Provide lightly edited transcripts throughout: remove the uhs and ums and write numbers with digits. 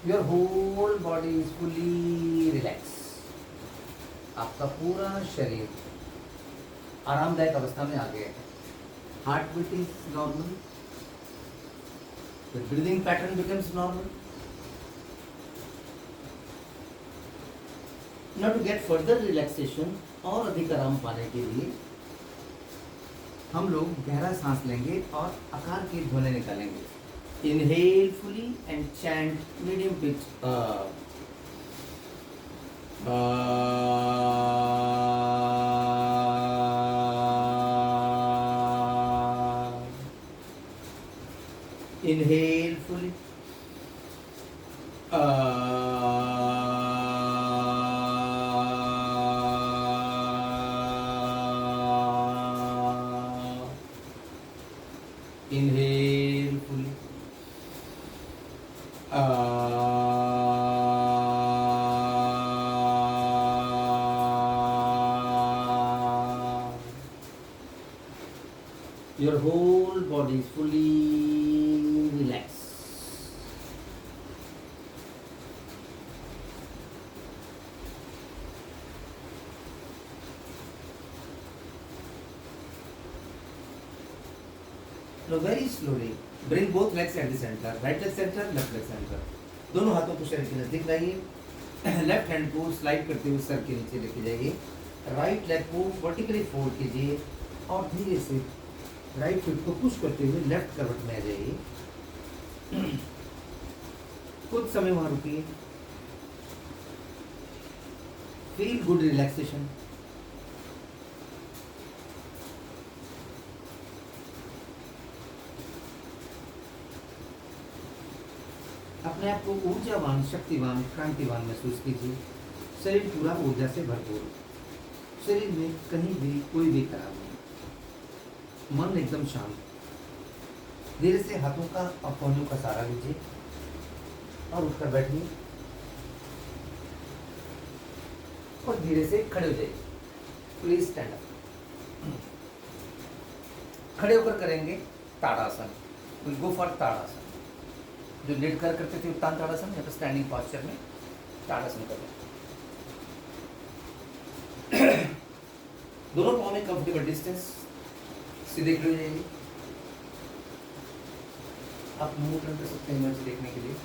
Your whole body is fully relax. आपका पूरा शरीर आरामदायक अवस्था में आ गया है। Heart beat is normal, the breathing pattern becomes normal. Now to get further relaxation, और अधिक आराम पाने के लिए हम लोग गहरा सांस लेंगे और आकार की ध्वनि निकालेंगे। Inhale fully and chant medium pitch inhale fully inhale fully your whole body is fully relaxed. Now very slowly bring both legs at the center, right leg center, left leg center. दोनों हाथों को शरीर के नजदीक लाइए। Left hand को slide करते हुए सर के नीचे लेके जाइए। राइट लेग को वर्टिकली फोल्ड कीजिए और धीरे से राइट फुट को पुश करते हुए लेफ्ट करवट में आ जाइए। कुछ समय वहां रुकिए। Feel good relaxation. अपने आप को ऊर्जावान, शक्तिवान, कांतिवान महसूस कीजिए। शरीर पूरा ऊर्जा से भरपूर, शरीर में कहीं भी कोई भी तनाव नहीं, मन एकदम शांत। धीरे से हाथों का और कोहनियों का सहारा लीजिए और उठकर बैठिए और धीरे से खड़े हो जाइए। Please stand up. खड़े होकर करेंगे ताड़ासन। विल गो फॉर ताड़ासन। जो लेट कर करते थे उत्तान ताड़ासन, यहाँ पर स्टैंडिंग पॉस्चर में ताड़ासन कर रहे। दोनों पाँव में कंफर्टेबल डिस्टेंस, सीधे खड़े हो जाइए। आप मुंह टर्न कर सकते हैं इमेज देखने के लिए।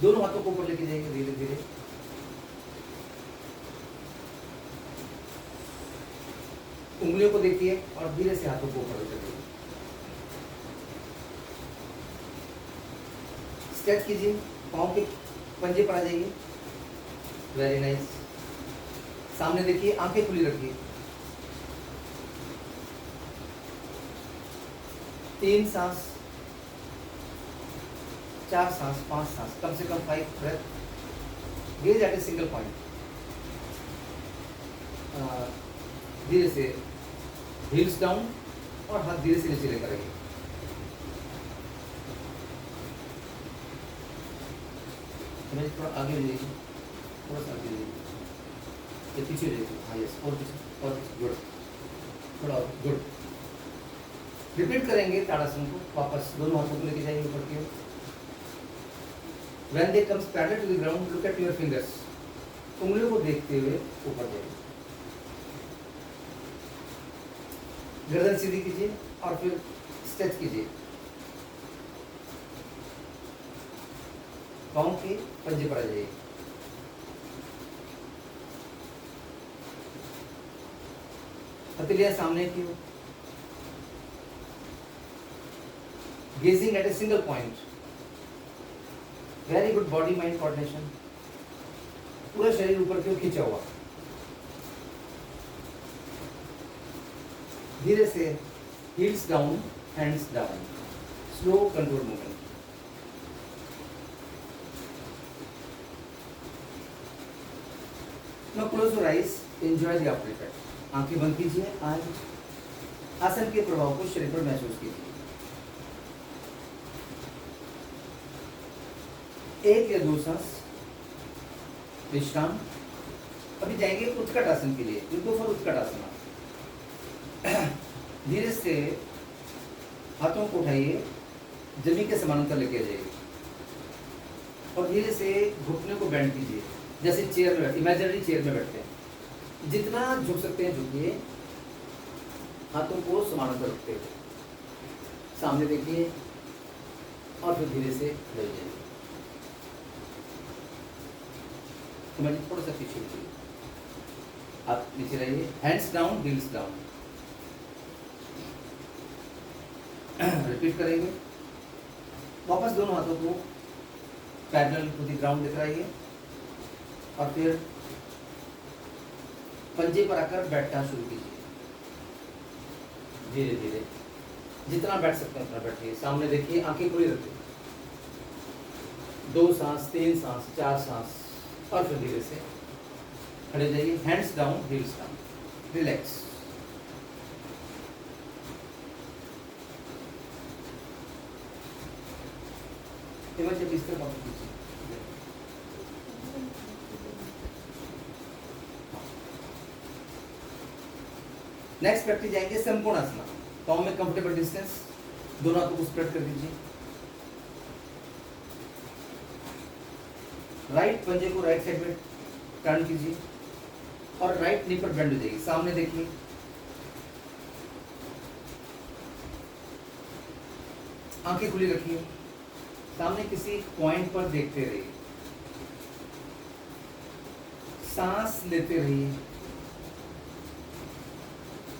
दोनों हाथों को ऊपर लेके जाइए धीरे धीरे। उंगलियों को देखिए और धीरे से हाथों को ऊपर लेके जाइए। स्ट्रेच कीजिए, पाँव के पंजे पर आ जाइए। Very nice. सामने देखिए, आंखें खुली रखिए। 3 सांस, 4 सांस, 5 सांस, कम से कम 5 breath. Gaze at a single point. धीरे से हील्स डाउन और हाथ धीरे से नीचे लेकर आइए। थोड़ा आगे ले लीजिए, थोड़ा सा आगे ले लीजिए, ये पीछे ले लीजिए। हाँ यस, और पीछे, और पीछे। गुड, थोड़ा और, गुड। रिपीट करेंगे ताड़ासन को। वापस दोनों हाथों को लेके जाइए ऊपर की ओर। When they comes parallel to the ground, look at your fingers. उंगलियों को देखते हुए ऊपर जाइए। गर्दन सीधी कीजिए और फिर स्ट्रेच कीजिए। पाँव के पंजे पर आ जाइए। हथेलियां सामने की ओर। Gazing at a single point. Very good body mind coordination. पूरा शरीर ऊपर की ओर खींचा हुआ। धीरे से heels down, hands down. Slow control movement. Now close your eyes, enjoy the after effect. आंखें बंद कीजिए। आज आसन के प्रभाव को शरीर पर महसूस कीजिए। 1 या 2 सांस विश्राम। अभी जाएंगे उत्कट आसन के लिए। बिल्कुल फॉर उत्कट आसन। धीरे से हाथों को उठाइए, जमीन के समानांतर लेके जाइए और धीरे से घुटने को बेंड कीजिए, जैसे चेयर में, इमेजिनरी चेयर में बैठते हैं। जितना झुक सकते हैं झुकिए, हाथों को समानांतर रखते हुए सामने देखिए और फिर धीरे से ले जाइए। तो मैं थोड़ा सा पीछे कीजिए, आप नीचे रहिए, hands down, heels down. Repeat करेंगे। वापस दोनों हाथों को पैरेलल टू द ग्राउंड लेकर आइए और फिर पंजे पर आकर बैठना शुरू कीजिए। धीरे धीरे जितना बैठ सकते हैं उतना बैठिए। सामने देखिए, आंखें खुली रखिए। 2 सांस, 3 सांस, 4 सांस और फिर धीरे से खड़े जाइए। Hands down, heels down, relax. जब इस तरह कीजिए। नेक्स्ट प्रैक्टिस जाएंगे समकोणासना। पाँव में कंफर्टेबल डिस्टेंस, दोनों हाथों को स्प्रेड कर दीजिए। राइट पंजे को राइट साइड में टर्न कीजिए और राइट नी पर बेंड हो जाइए। सामने देखिए, आंखें खुली रखिए, सामने किसी पॉइंट पर देखते रहिए, सांस लेते रहिए।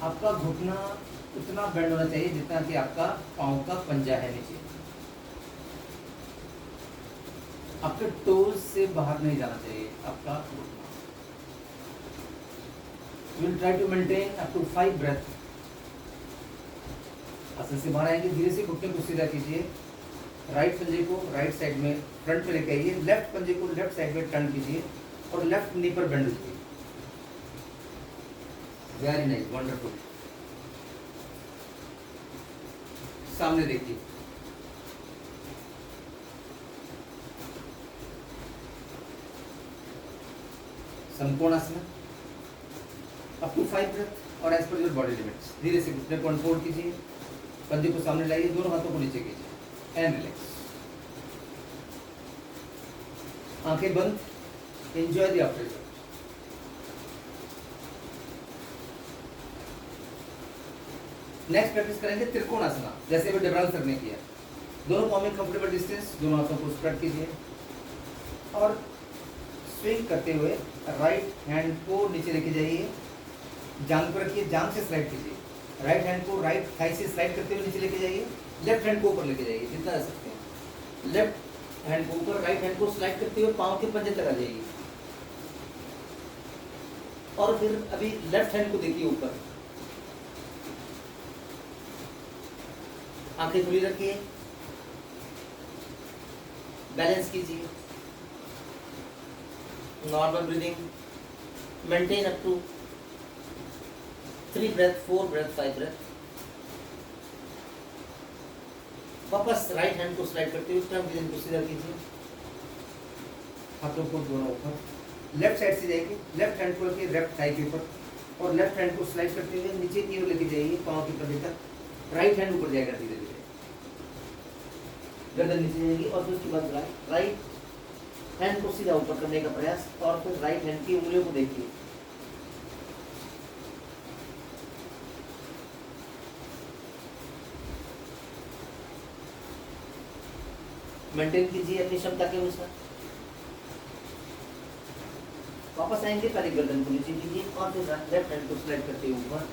आपका घुटना उतना बेंड होना चाहिए जितना कि आपका पांव का पंजा है नीचे। आपके टोज से बाहर नहीं जाना चाहिए आपका घुटना। Will try to maintain up to 5 breath. आसन से बाहर आएंगे, धीरे से घुटने को सीधा कीजिए। राइट पंजे को राइट साइड में फ्रंट में लेके आइए। लेफ्ट पंजे को लेफ्ट साइड में टर्न कीजिए और लेफ्ट नी पर बेंड कीजिए। Very nice, wonderful. सामने देखिए, समकोणासन अप टू 5 ब्रेथ और as per your body limits. धीरे से घुटने को अनफोल्ड कीजिए, कंधे को सामने लाइए, दोनों हाथों को नीचे कीजिए एंड रिलैक्स। आंखें बंद, enjoy the after effect. Next practice करेंगे त्रिकोणासना, जैसे भी डबराल सर ने किया। दोनों पाँव में कंफर्टेबल डिस्टेंस, दोनों हाथों को स्प्रेड कीजिए और स्विंग करते हुए राइट हैंड को नीचे लेके जाइए, जांग पर रखिए, जांग से स्लाइड कीजिए। राइट हैंड को राइट थाई से स्लाइड करते हुए नीचे लेके जाइए, लेफ्ट हैंड को ऊपर लेके जाइए जितना जा सकते हैं। लेफ्ट हैंड को ऊपर, राइट हैंड को स्लाइड करते हुए पाँव के पंजे तक आ जाइए और फिर अभी लेफ्ट हैंड को देखिए ऊपर, आंखें खुली रखिए, बैलेंस कीजिए, normal breathing, maintain up to 3 breath, 4 breath, 5 breath. वापस राइट हैंड को स्लाइड करते हुए टर्म ब्रीदिंग को सीधा कीजिए, हाथों को दोनों ऊपर। लेफ्ट साइड से जाएंगे, लेफ्ट हैंड को रखिए लेफ्ट थाई के ऊपर और लेफ्ट हैंड को स्लाइड करते हुए नीचे की ओर लेके जाइए, पाँव के पंजे तक। राइट हैंड ऊपर जाएगा धीरे धीरे, गर्दन नीचे जाएगी और फिर उसके बाद राइट हैंड को सीधा ऊपर करने का प्रयास और फिर राइट हैंड की उंगलियों को देखिए। मेंटेन कीजिए अपनी क्षमता के अनुसार। वापस आएंगे, पहले गर्दन को नीचे कीजिए और फिर लेफ्ट हैंड को स्लाइड करते हुए ऊपर,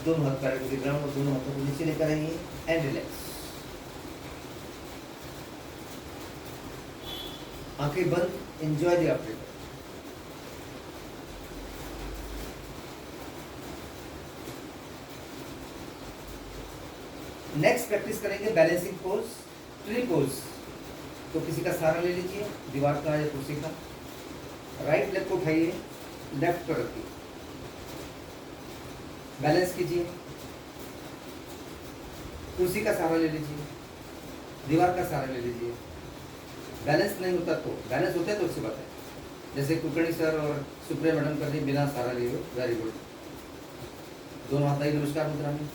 दोनों हाथ पैर को ग्राउंड और दोनों हाथों को नीचे लेकर आइए एंड रिलैक्स। आंखें बंद, enjoy the after. Next practice करेंगे बैलेंसिंग पोज, ट्री पोज। तो किसी का सहारा ले लीजिए, दीवार का या कुर्सी का। राइट लेग को उठाइए, लेफ्ट पर रखिए, बैलेंस कीजिए। कुर्सी का सहारा ले लीजिए, दीवार का सहारा ले लीजिए। बैलेंस नहीं होता तो, बैलेंस होता है तो अच्छी बात है, जैसे कुलकर्णी सर और सुप्रिया मैडम कर रही बिना सहारा लिए, वेरी गुड। दोनों हाथ आइए नमस्कार मुद्रा में,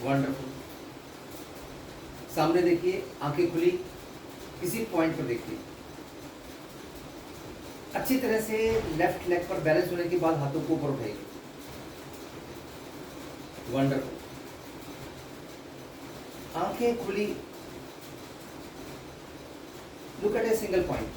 वंडरफुल। सामने देखिए, आंखें खुली, किसी पॉइंट पर देखिए। अच्छी तरह से लेफ्ट लेग पर बैलेंस होने के बाद हाथों को ऊपर उठाइए। वंडरफुल। आंखें खुली, look at a single point.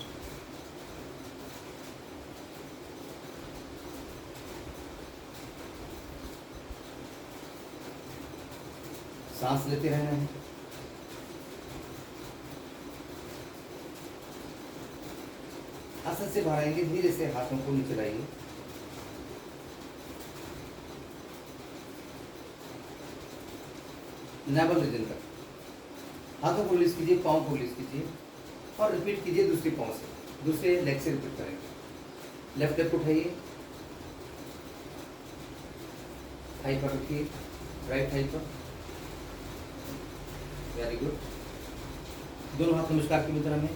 सांस लेते रहना है। आसन से बाहर आएंगे, धीरे से हाथों को नीचे लाइए। नेवल रीजन तक हाथों को रिलीज कीजिए, पाँव को रिलीज कीजिए और रिपीट कीजिए दूसरी पाँव से, दूसरे लेग से रिपीट करेंगे। लेफ्ट लेग को उठाइए, थाई पर रखिए, राइट थाई पर। Very good. दोनों हाथ नमस्कार की मुद्रा में,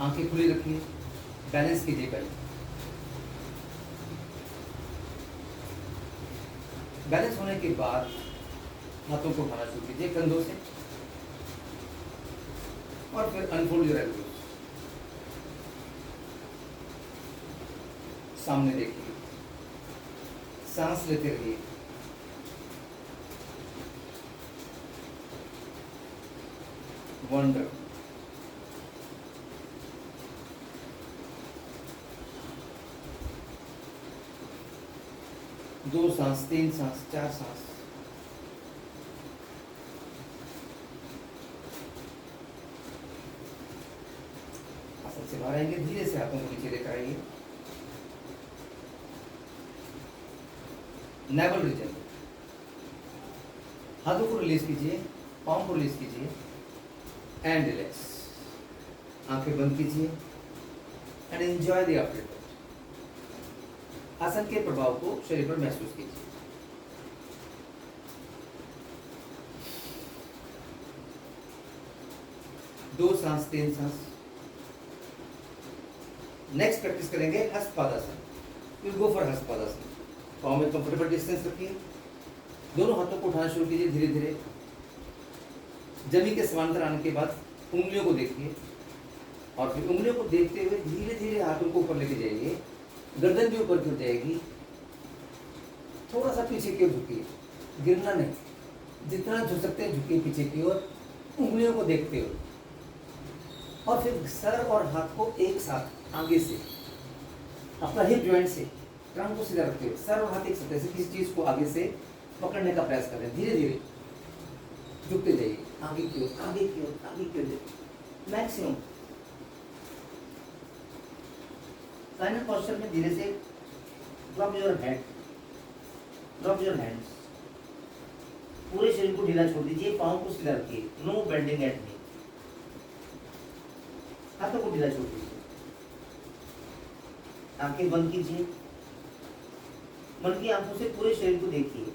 आंखें खुली रखिए, बैलेंस कीजिए पहले। बैलेंस होने के बाद हाथों को उठाना शुरू कीजिए कंधों से और फिर अनफोल्ड योर एल्बोज। सामने देखिए, सांस लेते रहिए। वंडर। दो सांस, तीन सांस, चार सांस। आसन से बाहर आएंगे, धीरे से हाथों को नीचे लेकर आइए। नेवल रीजन, हाथों को रिलीज कीजिए, पाँव को रिलीज कीजिए एंड रिलैक्स। आंखें बंद कीजिए एंड एंजॉय द आफ्टर। आसन के प्रभाव को शरीर पर महसूस कीजिए। दो सांस, तीन सांस। नेक्स्ट प्रैक्टिस करेंगे Hastapadasana. Will go for Hastapadasana. पाँव में कंफर्टेबल डिस्टेंस रखिए, दोनों हाथों को उठाना शुरू कीजिए धीरे धीरे। जमीन के समांतर आने के बाद उंगलियों को देखिए और फिर उंगलियों को देखते हुए धीरे धीरे हाथों को ऊपर लेके जाइए। गर्दन भी ऊपर गिर जाएगी, थोड़ा सा पीछे की ओर झुकिए, गिरना नहीं, जितना झुक सकते हैं झुकिए पीछे की ओर, उंगलियों को देखते हुए। और फिर सर और हाथ को एक साथ आगे से अपना हिप जॉइंट से ट्रंक को सीधा रखते हुए सर और हाथ एक साथ ऐसे किसी चीज को आगे से पकड़ने का प्रयास करें। धीरे धीरे झुकते जाइए, आगे की ओर, आगे की ओर, आगे की ओर, मैक्सिमम। फाइनल पोस्चर में धीरे से drop your head, drop your hands. पूरे शरीर को ढीला छोड़ दीजिए, पाँव को सीधा रखिए, नो बेंडिंग एट मी। हाथों को ढीला छोड़ दीजिए, आंखें बंद कीजिए। मन की आंखों से पूरे शरीर को देखिए।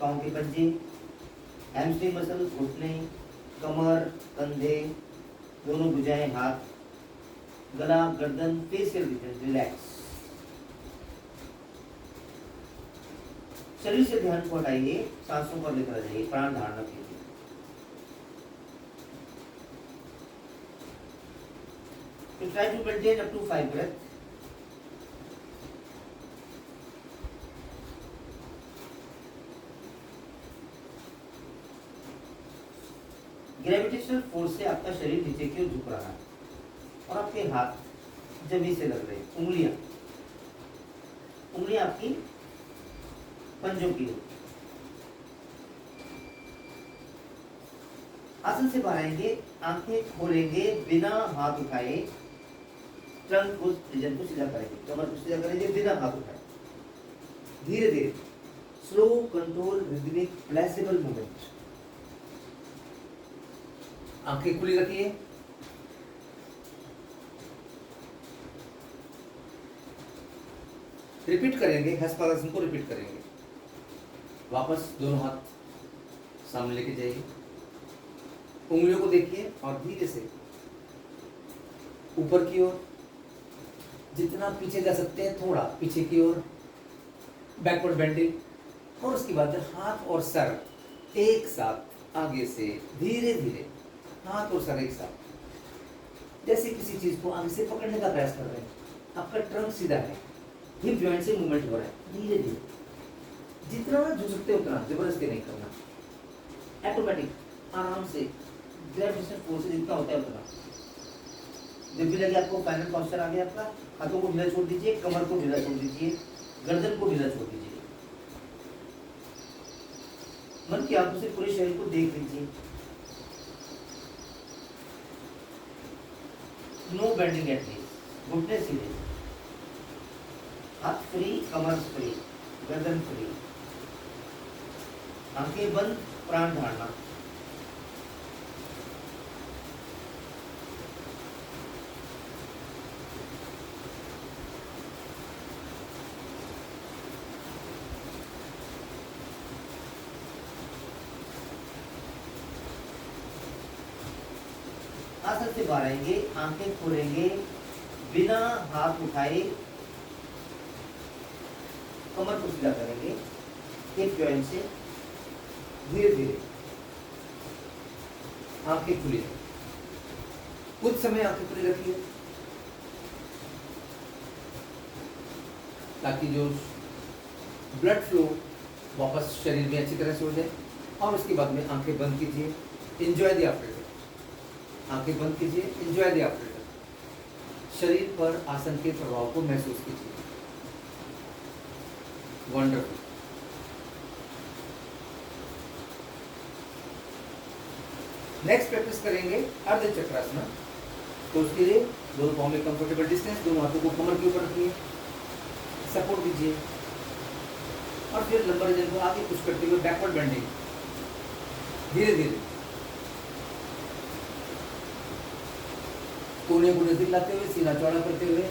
पाँव के पंजे, हैमस्ट्रिंग मसल, घुटने, कमर, कंधे, दोनों भुजाएं, हाथ, गला, गर्दन, फेशियल रीजन रिलैक्स। शरीर से ध्यान को हटाइए, सांसों पर लेकर आ जाइए, प्राण धारणा कीजिए। तो try to maintain up to 5 breath. Gravitational force से आपका शरीर नीचे की ओर झुक रहा है और आपके हाथ जमीन से लग रहे हैं। उंगलियां आपकी पंजों की ओर। आसन से बाहर आएंगे, आंखें खोलेंगे बिना हाथ उठाए, ट्रंक को रीजन को सीधा करेंगे, कमर को सीधा करेंगे बिना हाथ उठाए। धीरे धीरे slow, control, rhythmic, flexible movement. आंखें खुली रखिए। रिपीट करेंगे, हस्तपादासन को रिपीट करेंगे। वापस दोनों हाथ सामने लेके जाइए, उंगलियों को देखिए और धीरे से ऊपर की ओर, जितना पीछे जा सकते हैं थोड़ा पीछे की ओर, बैकवर्ड बेंडिंग। और उसके बाद हाथ और सर एक साथ आगे से धीरे धीरे हाथ और सर एक साथ, जैसे किसी चीज को आगे से पकड़ने का प्रयास कर रहे हैं। आपका ट्रंक सीधा है, हिप जॉइंट से मूवमेंट हो रहा है, धीरे धीरे जितना झुक सकते हो उतना, जबरदस्ती नहीं करना, ऑटोमेटिक आराम से ग्रेविटेशनल फोर्स जितना होता है उतना। जब भी लगे आपको फाइनल पोस्चर आ गया आपका, हाथों को ढीला छोड़ दीजिए, कमर को ढीला छोड़ दीजिए, गर्दन को ढीला छोड़ दीजिए। मन की आंखों से पूरे शरीर को देख लीजिए। नो बेंडिंग एट नीज, घुटने सीधे, हाथ फ्री, कमर फ्री, गर्दन फ्री, आंखें बंद, प्राण धारणा। आसन से बाहर आएंगे, आंखें खोलेंगे, बिना हाथ उठाए कमर को सीधा करेंगे, हिप जॉइंट से धीरे धीरे आंखें खुली रखें। कुछ समय आंखें खुली रखिए ताकि जो ब्लड फ्लो वापस शरीर में अच्छी तरह से हो जाए। और उसके बाद में आंखें बंद कीजिए, एंजॉय द आफ्टर। आंखें बंद कीजिए, एंजॉय द आफ्टर। शरीर पर आसन के प्रभाव को महसूस कीजिए। वंडरफुल। नेक्स्ट प्रैक्टिस करेंगे अर्ध चक्रासन। तो उसके लिए दोनों पाँव में कंफर्टेबल डिस्टेंस, दोनों हाथों को कमर के ऊपर रखिए, सपोर्ट दीजिए और फिर लंबर जन को आगे पुश करते हुए बैकवर्ड बेंडिंग, धीरे धीरे कोने को नजदीक लाते हुए, सीना चौड़ा करते हुए,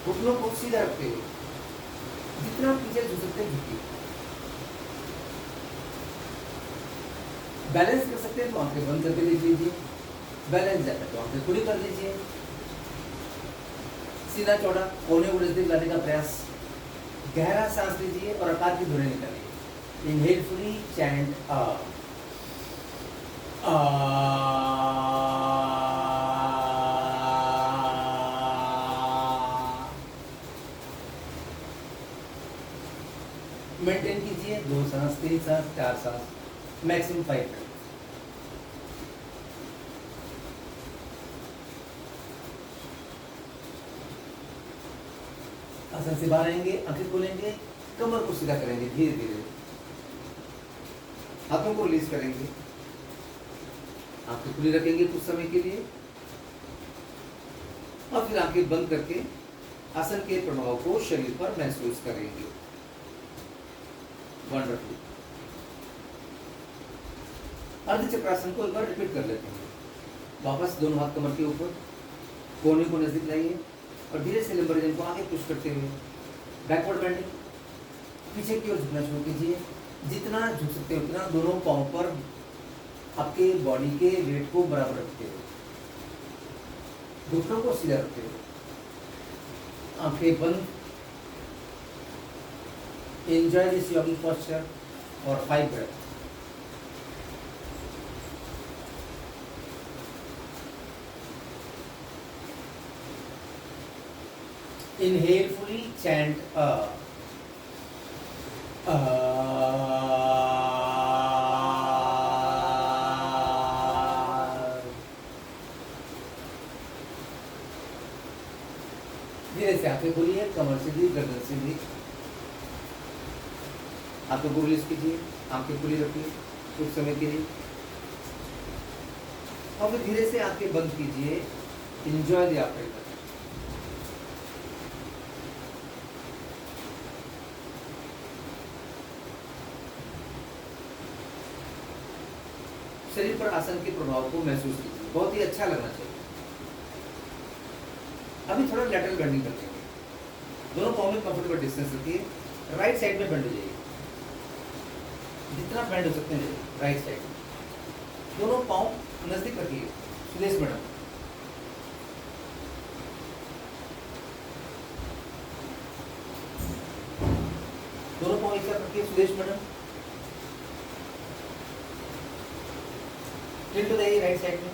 घुटनों को सीधा रखते हुए, जितना पीछे झुक सकते हैं झुकिए। बैलेंस कर सकते हैं तो आंखें बंद करके देख लीजिए, बैलेंस जाता है तो आंखें खुली कर लीजिए। सीना चौड़ा, कोने को नजदीक लाने का प्रयास, गहरा सांस लीजिए और आकार की धुनें निकालिए। इनहेल फुली, चैंट मेंटेन कीजिए 2 सांस, 3 सांस, 4 सांस, मैक्सिमम 5 मिनट। आसन से बाहर आएंगे, आंखें खोलेंगे, कमर को सीधा करेंगे धीरे धीरे, हाथों को रिलीज करेंगे, आंखें खुली रखेंगे कुछ समय के लिए और फिर आंखें बंद करके आसन के प्रभाव को शरीर पर महसूस करेंगे। वंडरफुल। अर्ध चक्रासन को एक बार रिपीट कर लेते हैं। वापस दोनों हाथ कमर के ऊपर, कोने को नजदीक लाइए और धीरे से लंबर जन को आगे पुश करते हुए बैकवर्ड बेंडिंग, पीछे की ओर झुकना शुरू कीजिए। जितना झुक सकते हो उतना, दोनों पांव पर आपके बॉडी के वेट को बराबर रखते हुए, घुटनों को सीधा रखते हुए, आंखें बंद। एंजॉय दिस यॉगिंग पोस्चर और 5 ब्रेथ। Inhale fully, chant धीरे से आंखें खोलिए, कमर सीधी, गर्दन सीधी, हाथों को रिलीज कीजिए, आंखें खुली रखिए कुछ समय के लिए और फिर धीरे से आंखें बंद कीजिए। Enjoy the after. शरीर पर आसन के प्रभाव को महसूस कीजिए, बहुत ही अच्छा लगना चाहिए। अभी थोड़ा लैटरल बेंडिंग करते हैं, दोनों पाँव में कंफर्टेबल डिस्टेंस रखिए, राइट साइड में बेंड हो जाइए, जितना बेंड हो सकते हैं राइट साइड। दोनों पाँव नजदीक रखिए, सुदेश मैडम। दोनों पाँव एक साथ रखिए, सुदेश मैडम। टिल्ट हो जाइए राइट साइड में,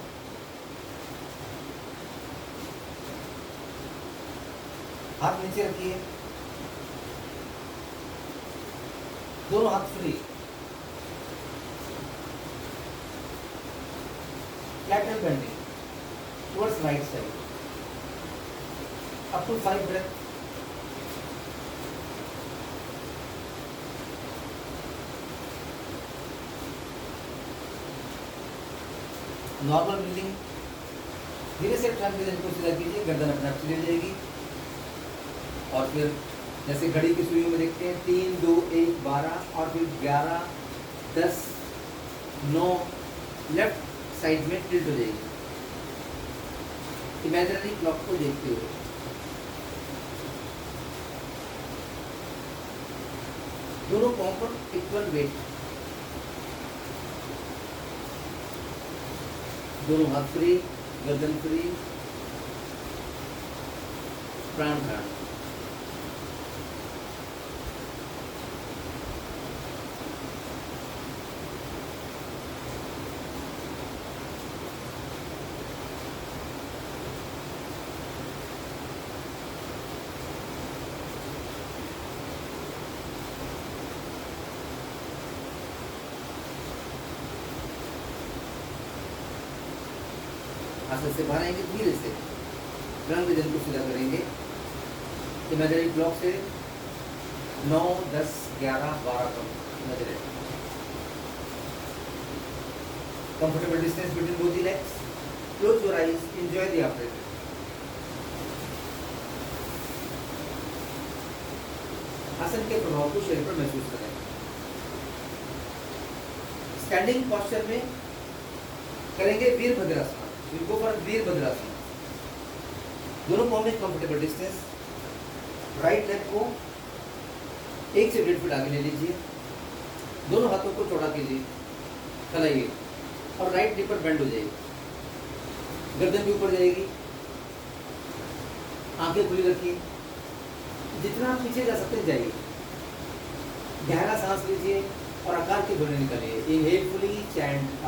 हाथ नीचे रखिए, दोनों हाथ free, lateral bending towards right side, up to 5 breath. Normal breathing, धीरे से ट्रंक विजन को सीधा कीजिए, गर्दन अपने आप सीधी हो जाएगी। और फिर जैसे घड़ी की सुइयों में देखते हैं 3 2 1 12 और फिर 11 10 9 लेफ्ट साइड में टिल्ट हो जाएगी इमेजिनरी क्लॉक को देखते हुए। दोनों पाँव पर इक्वल वेट, दोनों हाथ फ्री, गर्दन फ्री, प्राण धारण। आसन से बाहर आएंगे, धीरे से रंग विजन को सीधा करेंगे इमेजिनरी ब्लॉक से 9 10 11 12 तक imaginary. Comfortable distance between both the legs, close your eyes, enjoy the operation. आसन के प्रभाव को शरीर पर महसूस करें। स्टैंडिंग पोस्चर में करेंगे वीरभद्रासन, इनको पर वीरभद्रासन। दोनों पाँव में कंफर्टेबल डिस्टेंस, राइट लेग को 1 से 1.5 फीट आगे ले लीजिए, दोनों हाथों को चौड़ा कीजिए, फैलाइए और राइट नी पर बेंड हो जाएगी, गर्दन भी ऊपर जाएगी, आंखें खुली रखिए, जितना आप पीछे जा सकते हैं जाइए, गहरा सांस लीजिए और आकार के ध्वनि निकालिए। इनहेल फुली, चैंट आ,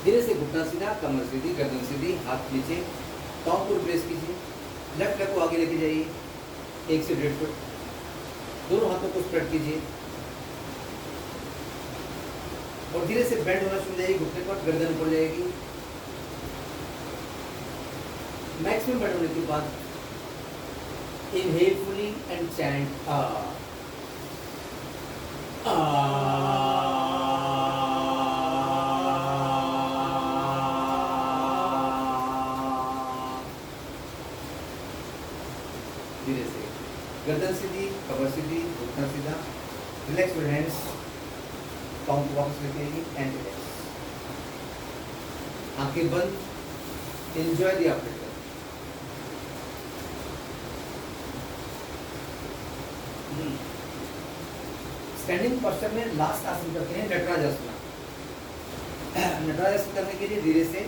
धीरे से घुटना सीधा, कमर सीधी, गर्दन सीधी, हाथ नीचे, पाँव को प्रेस कीजिए, लेफ्ट लेग को आगे लेके जाइए 1 से 1.5 फुट, दोनों हाथों को स्प्रेड कीजिए और धीरे से बेंड होना शुरू हो जाएगी, घुटने पर, गर्दन ऊपर जाएगी। मैक्सिमम बेंड होने के बाद inhale fully and chant धीरे से गर्दन सीधी, कमर सीधी, घुटना सीधा, रिलैक्स योर हैंड्स, पाँव को वापस रखिए एंड रिलैक्स, आंखें बंद, enjoy the operation. Standing posture में लास्ट आसन करते हैं नटराजासन। नटराजासन करने के लिए धीरे से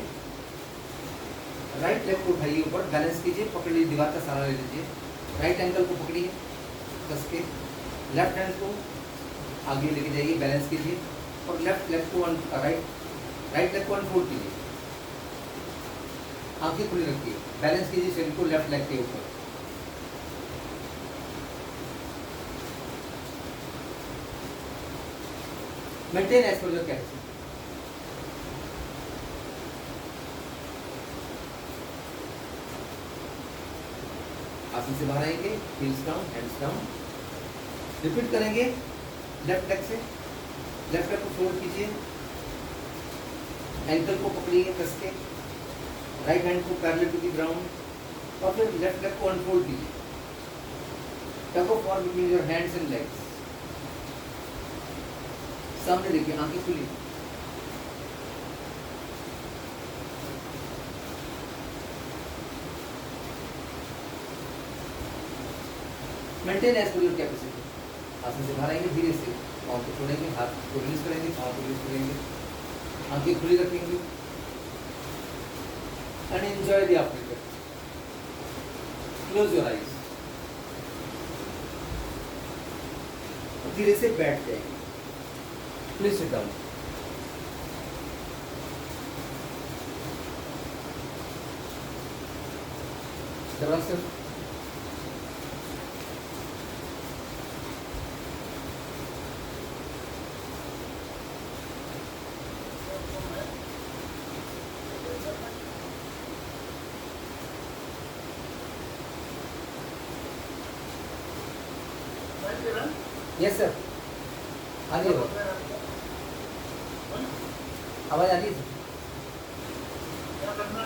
राइट लेग को उठाइए, ऊपर बैलेंस कीजिए, पकड़िए, दीवार का सहारा ले लीजिए, राइट एंकल को पकड़िए कस के, लेफ्ट हैंड को आगे लेके जाइए, बैलेंस कीजिए और लेफ्ट लेग को राइट लेग को अनफोल्ड कीजिए, आंखें खुली रखिए, बैलेंस कीजिए शरीर को लेफ्ट लेग के ऊपर। Maintain as per your capacity. आसन से बाहर आएंगे, heels down, hands down, repeat करेंगे लेफ्ट लेग से, लेफ्ट लेग को फोल्ड कीजिए, एंकल को पकड़िए कस के, राइट हैंड को पैरेलल टू द ग्राउंड और फिर लेफ्ट लेग को अनफोल्ड कीजिए, tug of war between your hands and legs. सामने देखिए, आंखें खुली, maintain as per your capacity. आसन से बाहर आएंगे, धीरे से पाँव को छोड़ेंगे, हाथ को रिलीज करेंगे, पाँव को रिलीज करेंगे, आंखें खुली रखेंगे and enjoy the operation. Close your eyes, धीरे से बैठ जाएंगे। Please sit down. Sir yes sir, आ रही है आवाज़ आ रही है सर। क्या करना?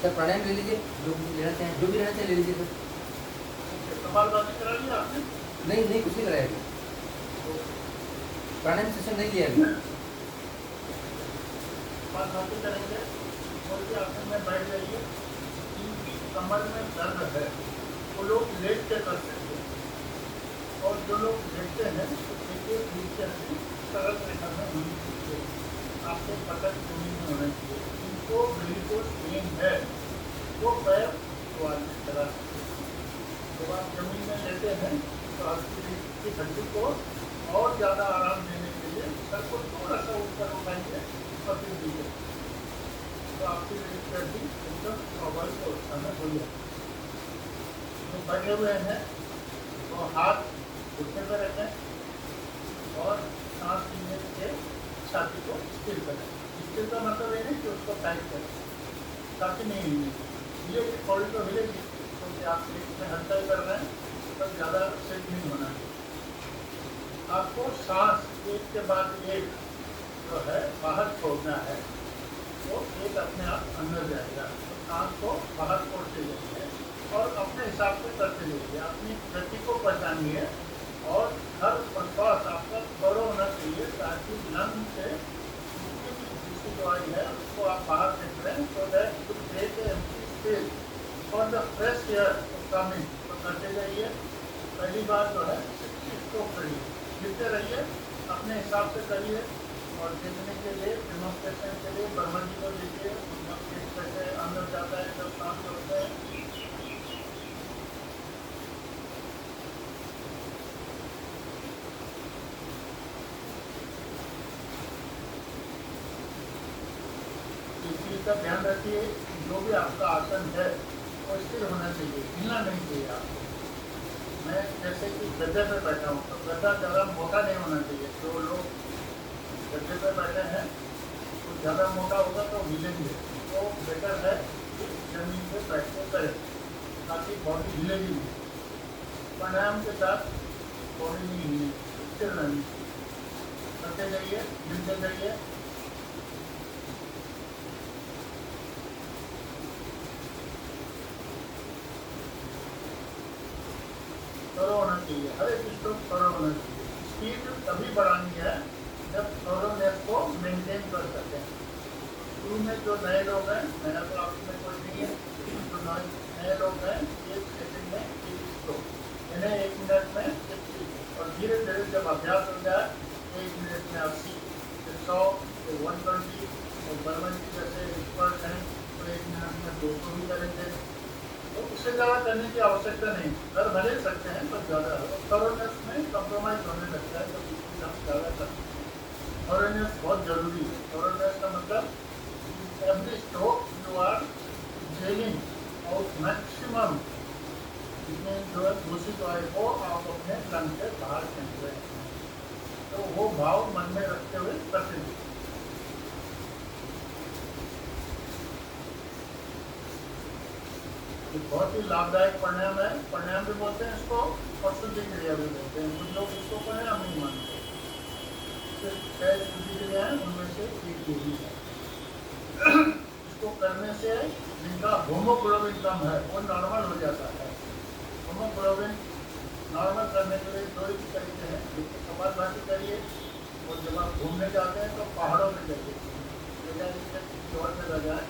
सर प्राणायाम ले लीजिए, जो भी लेना चाहें, जो भी लेना चाहें ले लीजिए सर। कपालभाति करा लिया आपने? नहीं नहीं, कुछ नहीं कराया अभी, प्राणायाम सेशन नहीं लिया अभी। कपालभाति करेंगे, थोड़ी सी आसन में बैठ जाइए। जिनकी कमर में दर्द है वो लोग लेट के कर सकते हैं, और जो लोग लेटते हैं तो देखिए नीचे से सरल रेखा में होनी चाहिए, आपके पटक जमीन में होना चाहिए। जिनको बिल्कुल पेन है वो पैर सवाल में चला सकते हैं। जब आप जमीन में लेते हैं तो आपकी रीढ़ की हड्डी को और ज़्यादा आराम देने के लिए सर को थोड़ा सा ऊपर उठाएंगे और फिर नीचे, तो आपकी रीढ़ की हड्डी एकदम नॉर्मल अवस्था में हो जाएगी। जो बैठे हुए हैं वो हाथ घुटने पर रखें और सांस लेने के छाती को स्थिर करें। स्थिर का मतलब ये नहीं कि उसको टाइट करें, छाती नहीं हिलनी चाहिए। ये थोड़ी तो हिलेगी क्योंकि आप पेट में हलचल कर रहे हैं, तब ज़्यादा सेट नहीं होना चाहिए। आपको सांस एक के बाद एक जो है बाहर छोड़ना है, तो एक अपने आप अंदर जाएगा। तो सांस को बाहर छोड़ते जाइए और अपने हिसाब से करते जाइए। अपनी गति को पहचानिए और हर प्रश्वास आपका थोड़ा होना चाहिए ताकि लंग से जितनी भी दूसरी दवाई है उसको आप बाहर फेंक रहे हैं, so that you create a empty space for the fresh air to come in। तो करते जाइए। पहली बार जो है स्ट्रोक करिए, गिरते रहिए, अपने हिसाब से करिए। और देखने के लिए डेमोन्स्ट्रेशन के लिए बर्मन जी को देखिए, कैसे अंदर जाता है जब काम करते हैं। इस चीज़ का ध्यान रखिए, जो भी आपका आसन है वो स्थिर होना चाहिए, हिलना नहीं चाहिए आपको। मैं जैसे कि गद्दे पे बैठा हूँ तो गद्दा ज़्यादा मोटा नहीं होना चाहिए। जो लोग गद्दे पे बैठे हैं तो ज़्यादा मोटा होगा तो हिलेंगे, तो बेटर है कि जमीन पे बैठ के करें ताकि बॉडी हिलेगी नहीं। प्राणायाम के साथ बॉडी नहीं हिलेगी, स्थिर रहनी चाहिए। करते जाइए, मिलते जाइए। थोड़ा होना चाहिए, हर एक स्ट्रोक थोड़ा होना चाहिए। स्पीड तभी बढ़ानी है जब थोरोनेस को मेंटेन कर सकें। शुरू में जो नए लोग हैं, मेरा तो आप में कोई नहीं है, जो नए लोग हैं 1 सेकंड में 1 स्ट्रोक, इन्हें 1 मिनट में 60, और धीरे धीरे जब अभ्यास हो जाए 1 मिनट में 80, फिर 100, फिर 120, और बर्मन जी जैसे एक्सपर्ट हैं तो 1 मिनट में 200 भी करेंगे। तो उससे ज़्यादा करने की आवश्यकता नहीं, कर भले सकते हैं पर ज़्यादा थोरोनेस में कंप्रोमाइज़ होने लगता है जब इसकी हम ज़्यादा करते हैं। थोरोनेस बहुत ज़रूरी है। थोरोनेस का मतलब every stroke you are gelling और मैक्सिमम जितने जो है दूषित वायु को आप अपने लंग से बाहर फेंक रहे हैं, तो वो भाव मन में रखते हुए करते हैं। बहुत ही लाभदायक प्राणायाम है। प्राणायाम भी बोलते हैं इसको और शुद्धि क्रिया भी बोलते हैं। कुछ लोग इसको प्राणायाम नहीं मानते। सिर्फ 6 शुद्धि क्रिया है, उनमें से एक यही है। इसको करने से जिनका होमोग्लोबिन कम है वो नॉर्मल हो जाता है। होमोग्लोबिन नॉर्मल करने के लिए 2 ही तरीके हैं। कपालभाति करिए, और जब आप घूमने जाते हैं तो पहाड़ों में जाइए, जोर में लगाए,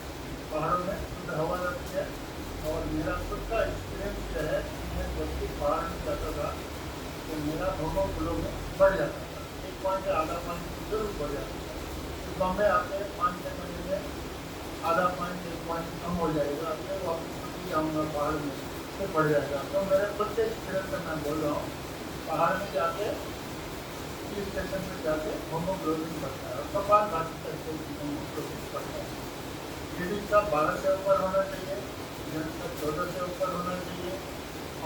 पहाड़ों में शुद्ध हवा रखती है। और मेरा खुद का एक्सपीरियंस जो है, मैं जब भी बाहर में जाता था तो मेरा होमोग्लोबिन बढ़ जाता था, 1 पॉइंट या आधा पॉइंट जरूर बढ़ जाता था। तो बम्बे आके 5-6 महीने में आधा पॉइंट 1 पॉइंट कम हो जाएगा। फिर वापस भी जाऊँगा पहाड़ में, से बढ़ जाएगा। तो मेरे खुद के एक्सपीरियंस से मैं बोल रहा हूँ, पहाड़ में जाके हिल स्टेशन पे जाके होमोग्लोबिन बढ़ता है और कपाल भाती करके होमोग्लोबिन बढ़ता है। लेडीज का 12 से ऊपर होना चाहिए, जेंट्स का 14 से ऊपर होना चाहिए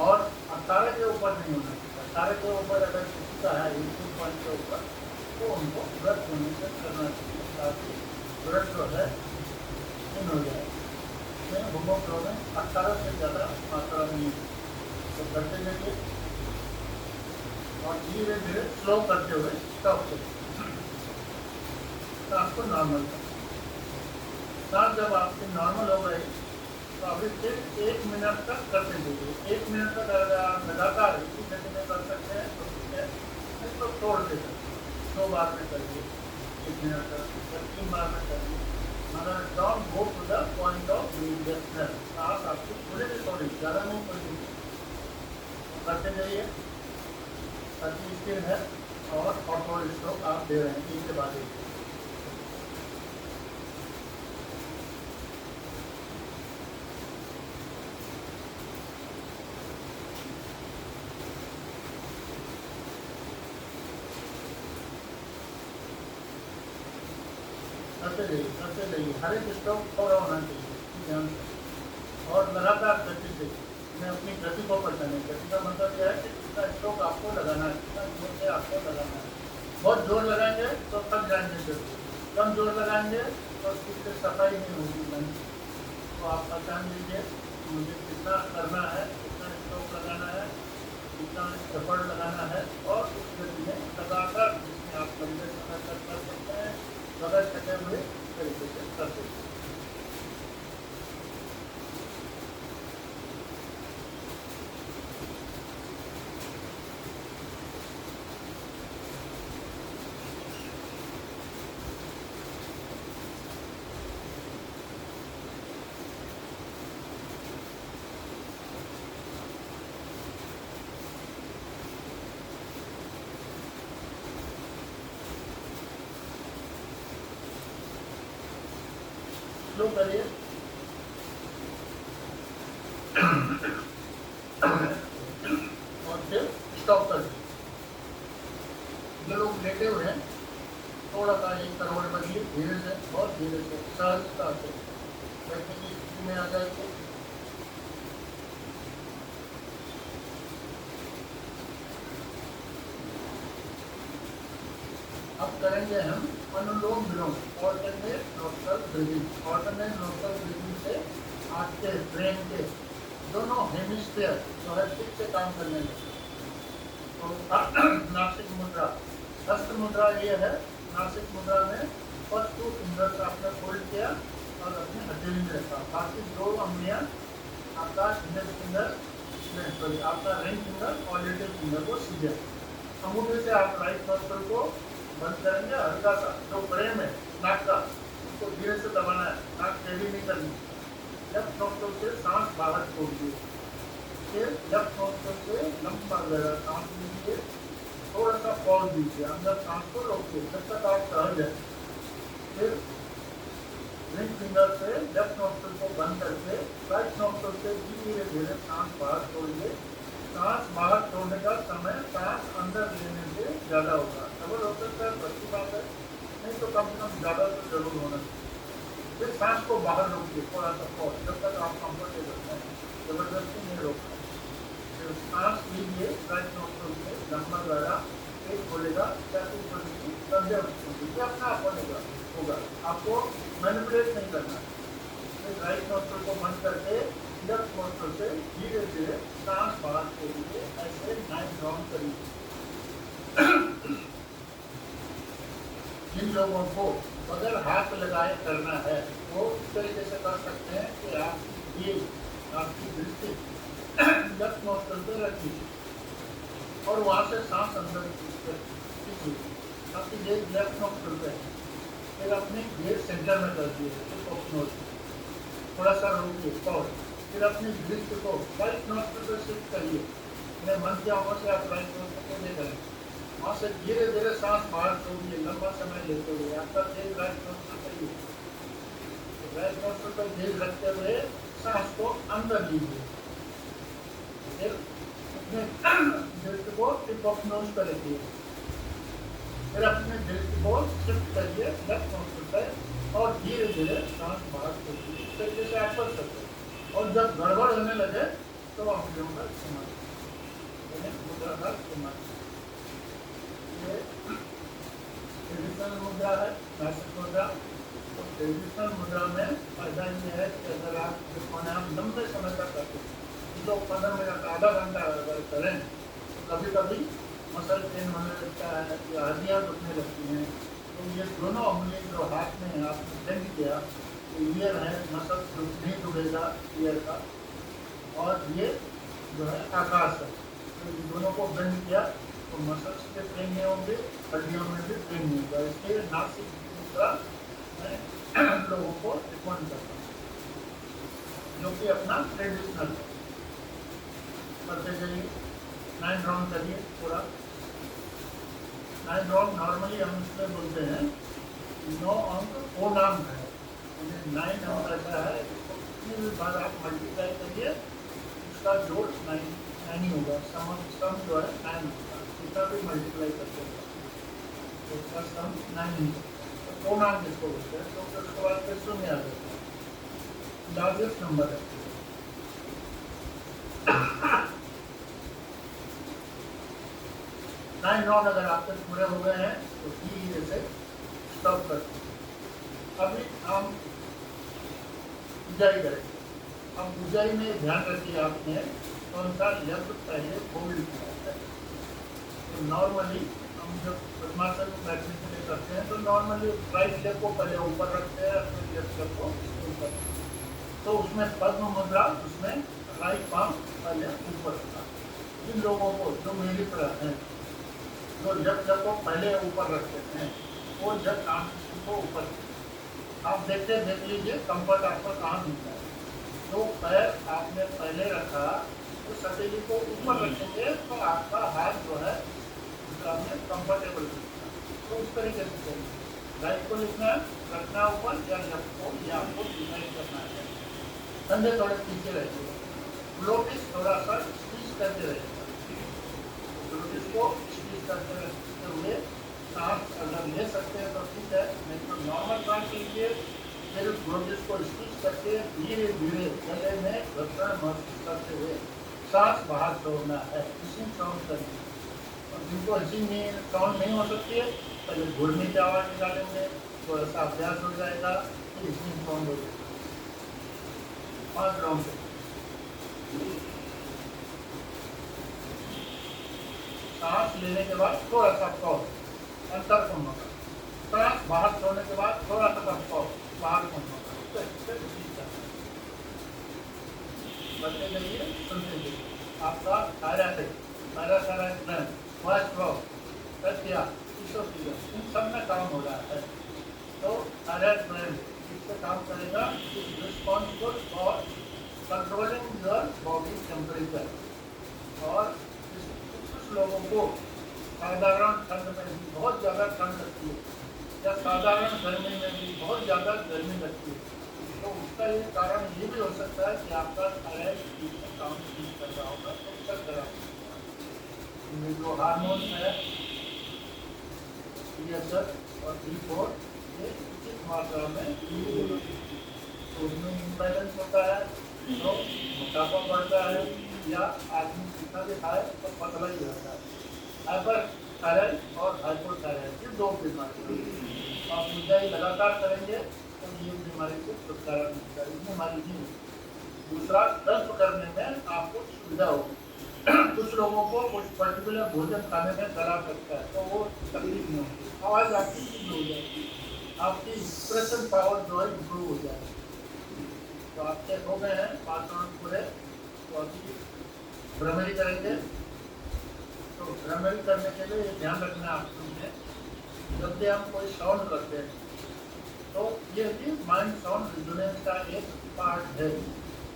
और 18 के ऊपर नहीं होना चाहिए। 18 के ऊपर अगर किसी का है 18 पॉइंट के ऊपर तो उनको ब्लड डोनेशन करना चाहिए ताकि ब्लड जो है इन हो जाए। इसमें होमोग्लोबिन 18 से ज़्यादा मात्रा नहीं है। तो करते जाइए और धीरे धीरे स्लो करते हुए स्टॉप करिए। सांस को नॉर्मल करें। सांस जब आपकी नॉर्मल हो गई तो अभी फिर 1 मिनट तक करते जाइए। 1 मिनट तक अगर आप लगातार इसी गति में कर सकते हैं तो ठीक है, नहीं तो तोड़ के करिए। 2 बार में करिए 1 मिनट तक, या 3 बार में करिए, मगर don't go to the point of uselessness. सांस आपकी थोड़ी भी थोड़ी, ज़्यादा नहीं पड़ेगी। तो करते जाइए, ताकि स्थिर है और ऑटो स्ट्रोक आप दे रहे हैं एक के बाद एक। करते जाइए। हर एक स्ट्रोक थोड़ा होना चाहिए ध्यान से और लगातार गति से। मैं अपनी गति को पहचाने, गति का मतलब यह है कि कितना स्ट्रोक आपको लगाना है, कितना जोर से आपको लगाना है। बहुत जोर लगाएंगे तो थक जाएंगे जल्दी, कम जोर लगाएंगे तो उसकी सफाई नहीं होगी मन। तो आप पहचान लीजिए मुझे कितना करना है, कितना स्ट्रोक लगाना है, कितना एफर्ट लगाना है और उस गति में लगातार जिसमें आप लंबे समय तक कर सकते हैं बगैर थके हुए तरीके से कर सकते हैं। स्लो करिए और फिर स्टॉप कर दीजिए। जो लोग लेटे हुए हैं थोड़ा सा एक करवट बनिए, धीरे से, बहुत धीरे से, सहजता से बैठने की स्थिति में आ जाइए। अब करेंगे हम anulom vilom, alternate nostril breathing. Alternate nostril breathing से आपके ब्रेन के दोनों हेमिस्फीयर जो है ठीक से काम करने लगे। तो नासिक मुद्रा, हस्त मुद्रा ये है। नासिक मुद्रा में फर्स्ट 2 फिंगर्स आपने फोल्ड किया और अपने हथेली में रखा, बाकी 2 अंगुलियां आपका इंडेक्स फिंगर, सॉरी आपका रिंग फिंगर और लिटिल फिंगर को सीधे अंगूठे से आप राइट नोस्ट्रल को बंद करेंगे। हल्का सा जो फ्रेम है नाक का उसको धीरे से दबाना है, नाक टेढ़ी नहीं करनी। लेफ्ट नोस्ट्रल से सांस बाहर छोड़िए, फिर लेफ्ट नोस्ट्रल से लंबा गहरा सांस लीजिए, थोड़ा सा पॉज दीजिए, अंदर सांस को रोकिए जब तक आप सहज जाए। फिर रिंग फिंगर से लेफ्ट नोस्ट्रल को बंद करके राइट नोस्ट्रल से धीरे धीरे सांस बाहर छोड़िए। सांस बाहर छोड़ने का समय सांस अंदर लेने से ज़्यादा होगा। डबल हो सकता है, अच्छी बात है, नहीं तो कम से कम ज़्यादा तो जरूर होना चाहिए। फिर सांस को बाहर रोकिए, थोड़ा सा पॉज, जब तक आप कंफर्टेबल हैं, जबरदस्ती नहीं रोकना। फिर सांस लीजिए राइट नोस्ट्रल से लंबा गहरा, एक बोलेगा ताकि थोड़ी सी कंजर्व अपना आप होगा, आपको मैनिपुलेट नहीं करना। फिर राइट नोस्ट्रल को बंद करके लेफ्ट नोस्ट्रल से धीरे धीरे सांस बाहर छोड़िए, ऐसे 9 राउंड करिए। जिन लोगों को बगैर हाथ लगाए करना है वो इस तरीके से कर सकते हैं कि आपकी दृष्टि लेफ्ट नोस्ट्रल पे रखिए और वहाँ से सांस अंदर खींचिए। आपकी गेज लेफ्ट नोस्ट्रल पे है, फिर अपने गेज सेंटर में कर दिए, थोड़ा सा रोकिए पॉज, फिर अपनी दृष्टि को राइट नोस्ट्रल पे शिफ्ट करिए। मेरे मन की आंखों से आप राइट नोस्ट्रल को देख रहे हैं, वहाँ से धीरे धीरे सांस बाहर छोड़िए, लंबा समय लेते हुए। आपका गेज राइट नोस्ट्रल पे ही, राइट नोस्ट्रल पर गेज रखते हुए सांस को अंदर लीजिए। फिर अपने दृष्टि को टिप ऑफ नोज पे रखिए, फिर अपने दृष्टि को शिफ्ट करिए लेफ्ट नोज पे और धीरे धीरे सांस बाहर छोड़िए। इस तरीके से आप कर सकते हैं। और जब गड़बड़ होने लगे तो अंगुलियों का इस्तेमाल करें, मुद्रा का इस्तेमाल। ये ट्रेडिशनल मुद्रा है, नासिक मुद्रा। तो ट्रेडिशनल मुद्रा में फायदा ये है कि अगर आप प्राणायाम लंबे समय तक करते हैं, जो 15 मिनट आधा घंटा अगर करें तो कभी कभी मसल पेन होने लगता है या हड्डियाँ दुखने लगती हैं। तो ये दोनों उंगली जो हाथ में आपने बेंड किया, तो ईयर है, मसल नहीं दुखेगा ईयर का, और ये जो है आकाश है। तो इन दोनों को बेंड किया तो मसल्स के पेन नहीं होंगे, हड्डियों में भी पेन नहीं होगा। इसलिए नासिक मुद्रा मैं लोगों को रिकमेंड करता हूँ, जो कि अपना ट्रेडिशनल है। करते जाइए, 9 राउंड करिए पूरा। 9 राउंड नॉर्मली हम इसमें बोलते हैं 9 अंक ओ नाम है, 9 अंक ऐसा है, इसको कितनी भी बार आप मल्टीप्लाई करिए उसका जोड़ 9 ही होगा। सम जो है 9 होगा, कितना भी मल्टीप्लाई करते हैं तो उसका सम 9 ही होगा। तो ओ नाम जिसको बोलते हैं, तो फिर उसके बाद फिर शून्य आ जाता है, लार्जेस्ट नंबर है। 9 राउंड अगर आपके पूरे हो गए हैं तो धीरे से स्टॉप करते हैं। अभी हम ऊंचाई करेंगे। अब ऊंचाई में ध्यान रखिए आपने कौन सा लेफ्ट पहले होल्ड किया है। तो नॉर्मली हम जब पद्मासन में बैठने के लिए करते हैं तो नॉर्मली राइट लेग को पहले ऊपर रखते हैं, फिर लेफ्ट लेग को ऊपर। तो उसमें पद्म मुद्रा, उसमें राइट पाम पहले ऊपर रखा। जिन लोगों को जो मेरी तरह हैं, जो लेफ्ट लेग को पहले ऊपर रखते हैं, वो जब काम को ऊपर आप देख लीजिए कंफर्ट आपको कहाँ मिलता है। तो पैर आपने पहले रखा तो सटेली को ऊपर रखेंगे तो आपका हाथ जो है में कंफर्टेबल रखना। तो उस तरीके से करेंगे। राइट को लिखना है, रखना ऊपर, या लेफ्ट को, या आपको डिजाइन करना है। कंधे थोड़े पीछे रहेंगे, ग्लोटिस थोड़ा सा स्क्वीज करते रहेगा। ग्लोटिस को स्क्वीज करते रहते हुए सांस अगर ले सकते हैं तो ठीक है, नहीं तो नॉर्मल सांस लीजिए। फिर ग्लोटिस को स्क्वीज करके धीरे धीरे गले में घर्षण महसूस करते हुए सांस बाहर छोड़ना है। इसी साउंड करेंगे। और जिनको ऐसी साउंड नहीं हो सकती है, पहले घुड़ने की आवाज़ निकालेंगे, थोड़ा सा अभ्यास हो जाएगा, फिर इसी साउंड हो जाएगा। 5 राउंड सांस लेने के बाद थोड़ा सा पॉज, अंतर कम होगा। सांस बाहर छोड़ने के बाद थोड़ा सा पॉज, बाहर कम होगा। बढ़ते जाइए, सुनते जाइए। आपका पैराथायरॉइड ग्लैंड, वॉइस फ्लो, किया, इन सब में काम हो रहा है। तो थायराइड ग्लैंड इससे काम करेगा, is responsible for controlling your body temperature. और कुछ लोगों को साधारण ठंड में भी बहुत ज़्यादा ठंड लगती है, या साधारण गर्मी में भी बहुत ज़्यादा गर्मी लगती है। तो उसका ये कारण ये भी हो सकता है कि आपका थायराइड ठीक से काम नहीं कर रहा होगा, तो चल रहा होगा। ये जो हार्मोन है TSH और T4, ये उचित मात्रा में तो उसमें इम्बैलेंस होता है, तो मोटापा बढ़ता है, या आदमी कितना भी खाए तो पतला ही रहता है। हाइपर थायराइड और हाइपोथायराइड, ये 2 बीमारी आप ऊंचाई लगातार करेंगे तो ये बीमारी से छुटकारा मिलता है। इस बीमारी नहीं होती। दूसरा, दस्त करने में आपको सुविधा होगी। कुछ लोगों को कुछ पर्टिकुलर भोजन खाने में गला सकता है, तो वो तकलीफ नहीं होती। आवाज़ आपकी ठीक हो जाएगी, आपकी एक्सप्रेशन पावर जो है इम्प्रूव हो जाएगी। तो आपके हो गए हैं 5 राउंड पूरे। तो अभी भ्रमरी करेंगे। तो भ्रमरी करने के लिए ये ध्यान रखना है आपको, जब भी हम कोई साउंड करते हैं तो ये भी माइंड साउंड रिजोनेंस का एक पार्ट है।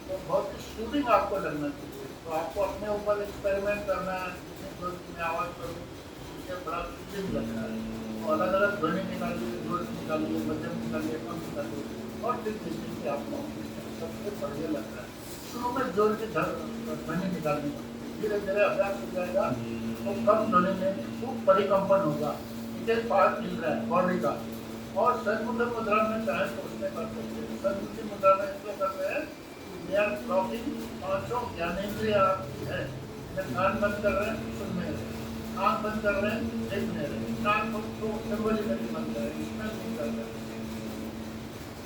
तो बहुत ही शूटिंग आपको लगना चाहिए। तो आपको अपने ऊपर एक्सपेरिमेंट करना है, जितनी जोर की मैं आवाज़ करूँ मुझे बड़ा शूटिंग लगता है। और अलग अलग ध्वनि निकालिए, जोर निकालिए, मध्यम निकालिए, कम निकालिए, और फिर देखिए कि आपको सबसे बढ़िया लगता है। शुरू में जोर की ध्वनि निकालनी पड़ती है, धीरे धीरे अभ्यास हो जाएगा तो कम ध्वनि में खूब परिकंपन होगा। इसे पार्ट मिल रहा है बॉडी का। और सन्मुख मुद्रा में चाहे तो उसमें कर सकते हैं। सन्मुखी मुद्रा में इसलिए करते हैं वी आर ब्लॉकिंग पांचों ज्ञानेंद्रिय आपकी है। कान बंद कर रहे हैं सुन नहीं रहे, आँख बंद कर रहे हैं देख नहीं रहे, नाक को सिंबलिकली बंद कर रहे हैं, इसमें नहीं कर रहे,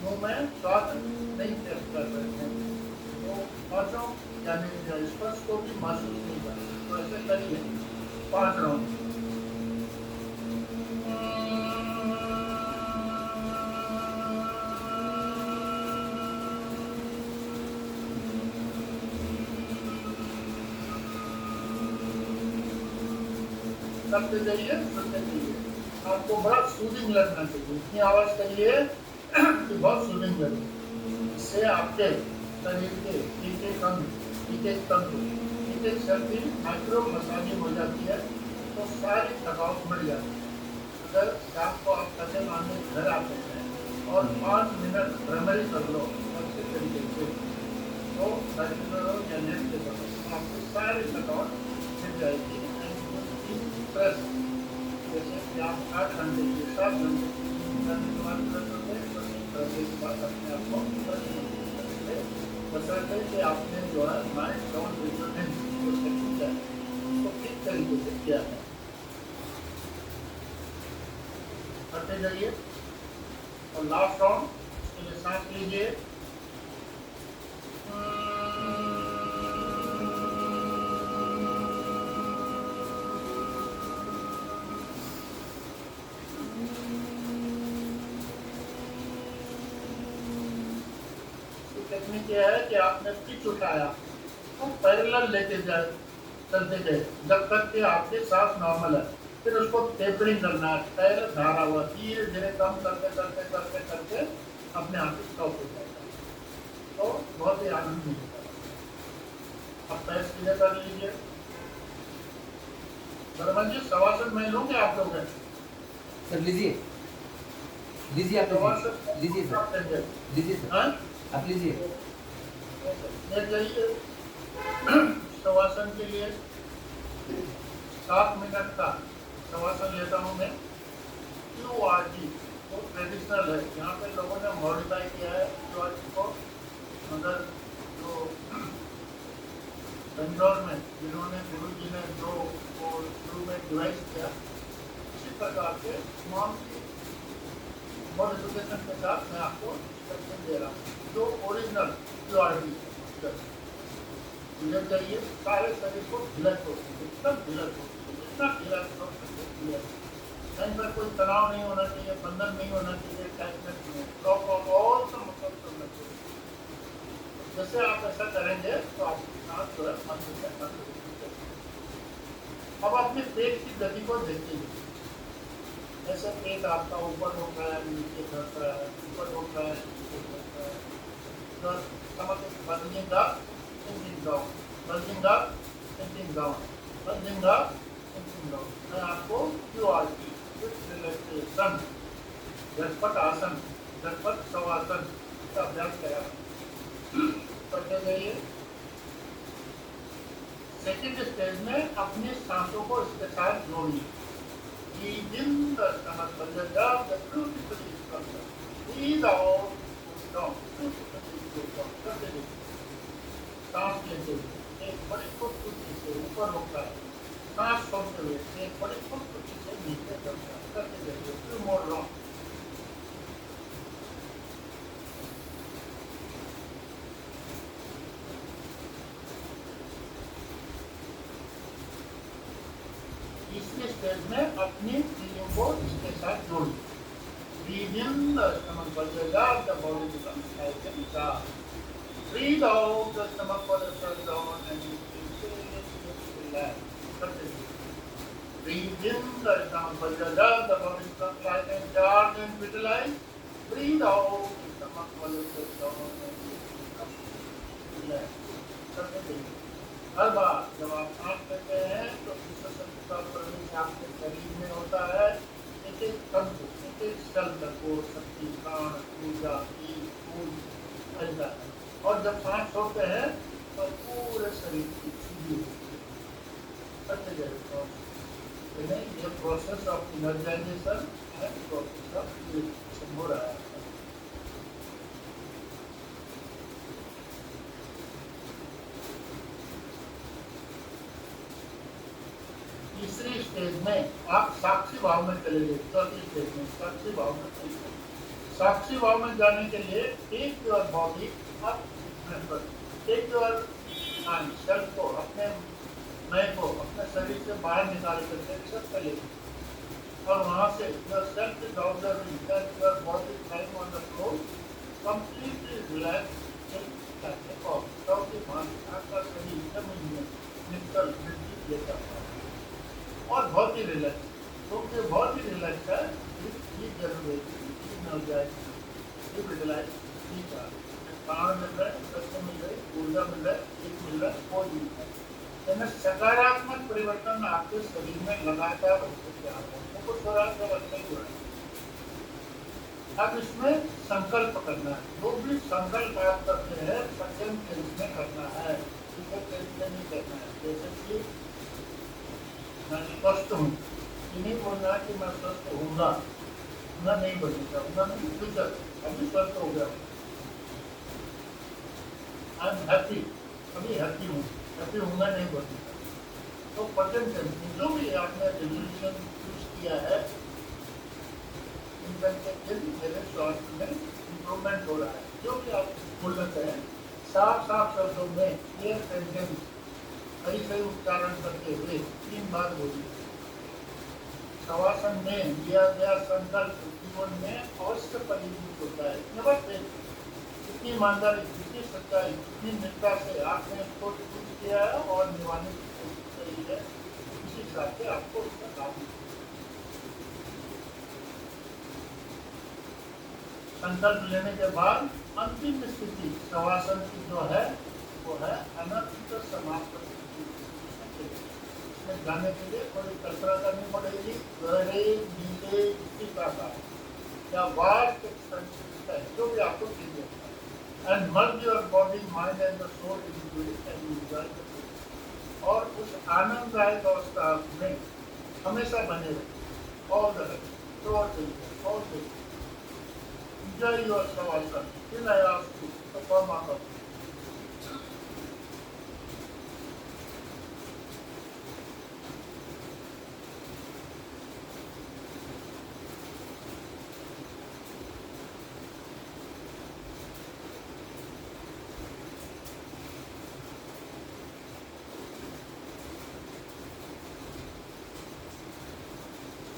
मुंह में स्वाद नहीं टेस्ट कर रहे हैं, तो पांचों ज्ञानेंद्रिय स्पर्श को भी महसूस नहीं कर रहे। तो ऐसे करिए 5 राउंड। करते जाइए, सुनते जाइए। आपको बड़ा सूदिंग लगना चाहिए, इतनी आवाज करिए कि बहुत सूदिंग लगे। इससे आपके शरीर के एक एक अंग, एक एक तंत्र, एक एक शक्ति माइक्रो मसाजिंग हो जाती है, तो सारी थकावट बढ़ जाती है। अगर शाम को आप थके मारने घर आते हैं और 5 मिनट भ्रमरी कर लो अच्छे तरीके से, तो जनरेट के समय आपकी सारी थकावट मिट जाएगी। प्रेस जैसे कि आप 8 घंटे की 7 घंटे के बाद अपने आप को बचाते कि आपने जो है माइंड डाउन रिजोनेंस तो ठीक तरीके से किया है। करते जाइए और लास्ट राउंड इसके लिए सांस लीजिए। टेक्निक यह है कि आपने पिच उठाया तो पैरेलल लेके जाए चलते गए जब तक कि आपके सांस नॉर्मल है, फिर उसको टेपरिंग करना है, पैर धारा हुआ धीरे धीरे कम करते करते करते करते अपने आप ही स्टॉप हो जाएगा, तो बहुत ही आनंद मिलेगा। अब पैर सीधे कर लीजिए। बर्मन जी शवासन में लूंगे आप लोग सर लीजिए लीजिए आप लीजिए सर लीजिए सर आप लीजिए। लेट जाइए। शवासन के लिए 7 मिनट का शवासन लेता हूँ मैं। QRT तो ट्रेडिशनल है, यहाँ पे लोगों ने मॉडिफाई किया है QRT को, मगर जो बंगलौर में जिन्होंने गुरु जी ने जो शुरू में डिवाइस किया, इसी प्रकार के तमाम मॉडिफिकेशन के साथ मैं आपको इंस्ट्रक्शन दे रहा हूँ। जो ओरिजिनल QRT ढिलक जाइए, सारे शरीर को ढिलक होती है, एकदम ढिलक होती है, जितना ढिलक हो सकते हैं। कहीं पर कोई तनाव नहीं होना चाहिए, बंधन नहीं होना चाहिए, अटैचमेंट नहीं, drop of all the muscles करना चाहिए। जैसे आप ऐसा करेंगे तो आपकी सांस जो है बंद हो जाएगा। अब अपने पेट की गति को देखिए। ऐसे पेट आपका ऊपर उठ रहा है, नीचे धस रहा है, ऊपर उठ रहा है, नीचे धस रहा है। bulging up, sinking down, bulging up, sinking down, bulging up, sinking down। मैं आपको QRT रिलैक्सेशन, झटपट आसन, झटपट शवासन का अभ्यास करा करते जाइए। सेकेंड स्टेज में अपनी सांसों को इसके साथ जोड़िए। Breathe in the stomach, bulge up, the beautifully structure. Breathe out, push down, beautifully push down. करते जाइए। सांस लेते हुए एक बड़ी खूबसूरती से ऊपर होता है, सांस छोड़ते हुए एक बड़ी खूबसूरती से नीचे चलता है। करते जाइए। Few more rounds। तीसरे स्टेज में अपनी चीजों को इसके साथ जोड़िए। Breathe in, the stomach bulges up, the body becomes light and dark. Breathe out, the stomach bulges down and you feel relaxed. करते जाइए। Breathe in, the stomach bulges up, the body becomes light and dark and vitalized. Breathe out, the stomach bulges down and you become relaxed. करते जाइए। हर बार जब आप सांस लेते हैं तो विश्वशक्ति का प्रवेश आपके शरीर में होता है। एक एक तंतु, एक एक सेल तक वो शक्ति, प्राण, ऊर्जा, फूल फैलता है। और जब सांस छोड़ते हैं तो पूरे शरीर की शुद्धि होती है। such a response. ये process of energization and process of relaxation हो रहा है. तीसरी स्टेज में आप साक्षी भाव में चले गए. चौथी स्टेज में साक्षी भाव में चले गए. साक्षी भाव में जाने के लिए take your body up, take yourself को, अपने मैं को अपने शरीर से बाहर निकाल करके एक्सेप्ट कर लेंगे. और वहाँ से your self is observing that your body lying on the floor completely relax in that of सबके मान आपका शरीर जमीन में निकल निर्जीत लेता है और बहुत ही रिलैक्स. क्योंकि बहुत ही रिलैक्स है. ये जरूरत हो जाए, ये विजुलाइज ठीक है. प्राण मिल रहा है, शक्ति मिल रही, ऊर्जा मिल रहा है, एक मिल रहा है, कोई मिल रहा है. यानी सकारात्मक परिवर्तन आपके शरीर में लगातार होते जा रहे हैं. कुछ हो रहा है तो अच्छा ही हो रहा है. अब इसमें संकल्प करना है. जो भी संकल्प आप करते हैं सक्षम के रूप में करना है, इसे कैसे नहीं करना है. जैसे कि मैं स्वस्थ हूँ, ये नहीं बोलना कि मैं स्वस्थ होऊंगा, मैं नहीं बचूंगा, मैं फ्यूचर अभी स्वस्थ हो गया. आई एम हैप्पी, अभी हैप्पी हूँ, हैप्पी होऊंगा नहीं बचूंगा. तो प्रेजेंट जो भी आपने रेजोल्यूशन चूज किया है, मेरे स्वास्थ्य में इम्प्रूवमेंट हो रहा है. जो भी आप बोलना चाहें साफ साफ शब्दों में क्लियर सेंटेंस सही सही उच्चारण करते हुए 3 बार बोलिए. शवासन में लिया गया संकल्प जीवन में अवश्य परिणत होता है. कितनी ईमानदारी, कितनी सच्चाई, कितनी निष्ठा से आपने इसको चूज किया है और निभाने की कोशिश करी है, इसी हिसाब से आपको उसका लाभ मिलेगा. संकल्प लेने के बाद अंतिम स्थिति शवासन की जो है वो है अनर्थ समाप्त स्थिति. इसमें जाने के लिए थोड़ी कल्पना करनी पड़ेगी. गहरे नीले स्थिति का या वास्ट एक्सपेंसिव है जो भी आपको चाहिए. And merge your body mind and the soul into it and enjoy the feeling. और उस आनंददायक अवस्था में हमेशा बने रहे. All the all the enjoy your Shavasana. Then I ask you to perform out of it.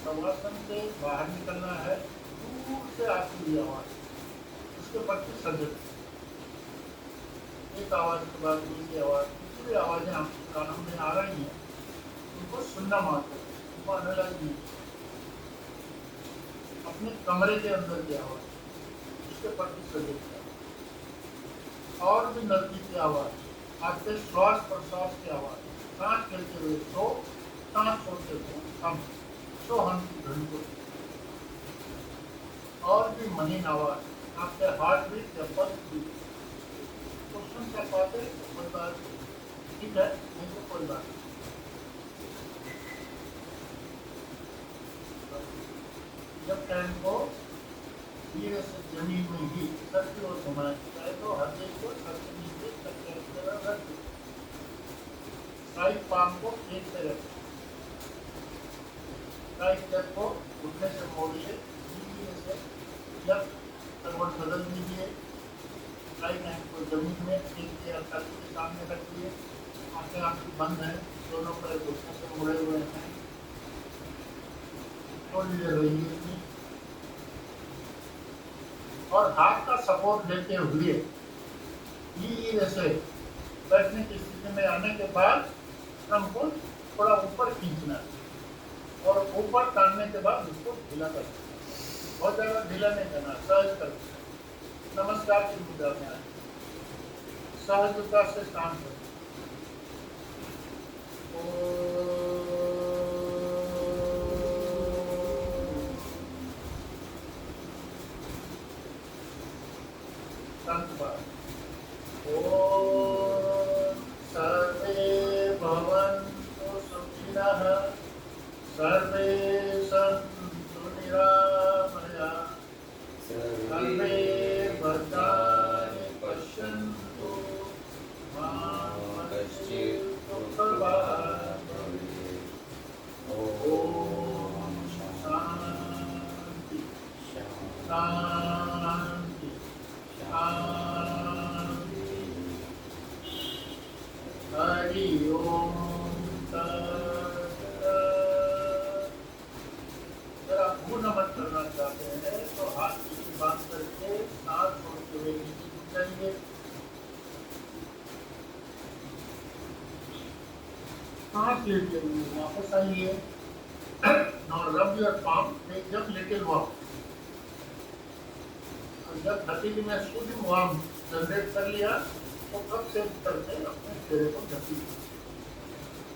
Shavasana से बाहर निकलना है. दूर से आती हुई आवाज, उसके प्रति सजग. एक आवाज के बाद दूसरी आवाज, दूसरी आवाजें आपके कानों में आ रही हैं, उनको सुनना मात्र, उनको एनालाइज नहीं. अपने कमरे के अंदर की आवाज, उसके प्रति सजग. और भी नजदीक की आवाज, आपके श्वास प्रश्वास की आवाज, सांस चलते हुए सो, सांस छोड़ते हुए हम, सो हम की ध्वनि को. और भी महीन आवाज, आपके हार्ट बीट या पल्स बीट को सुन कर पाते तो कोई बात ठीक है, नहीं तो कोई बात. जब टाइम को धीरे से जमीन में ही सर की ओर घुमाए, चाहे तो हृदय को सर के नीचे तक रख दे. राइट पाम को एक से रखें. राइट स्टेप को उठने से मोड़िए, धीरे से जब करवट बदल दीजिए. राइट हैंड को जमीन में एक चेयर छाती के सामने रखिए. आंखें आपकी बंद हैं, दोनों पैर घुटने से मुड़े हुए हैं. थोड़ी देर रहिए और हाथ का सपोर्ट देते हुए धीरे से बैठने की स्थिति में आने के बाद हमको थोड़ा ऊपर खींचना है और ऊपर तानने के बाद उसको ढीला करना. बहुत ज़्यादा ढीला नहीं करना, सहज कर. नमस्कार की मुद्रा में आए, सहजता से शांत हो. शांत बात. ओम सर्वे भवन्तु सुखिनः. शांति शांति हरि ओम तत्सत। अगर आप भू नमन करना चाहते हैं तो हाथ की बात करके सांस छोड़ते हुए नीचे झुक जाएंगे। सांस लेते हुए वापस आइए। Now rub your palm, make just little warm. और जब 30 में सूर्य वार्म जनरेट कर लिया तो कब से करके अपने चेहरे को ढकी।